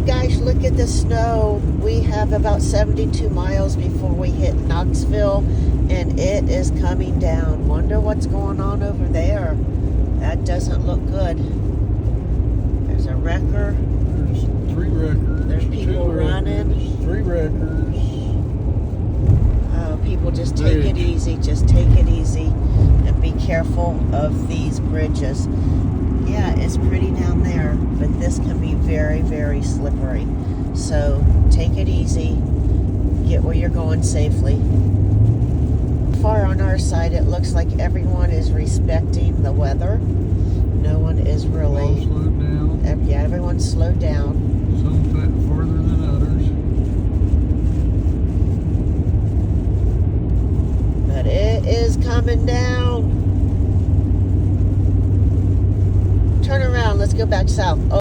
gosh, look at the snow. We have about 72 miles before we hit Knoxville, and it is coming down. Wonder what's going on over there. That doesn't look good. There's a wrecker. There's 3 wreckers. There's people 2 running. wreckers, 3 wreckers. Oh, people, just take it easy. Just take it easy. And be careful of these bridges. Yeah, it's pretty down there, but this can be very, very slippery. So take it easy. Get where you're going safely. Far on our side, it looks like everyone is respecting the weather. No one is really... All slowed down. Yeah, everyone's slowed down.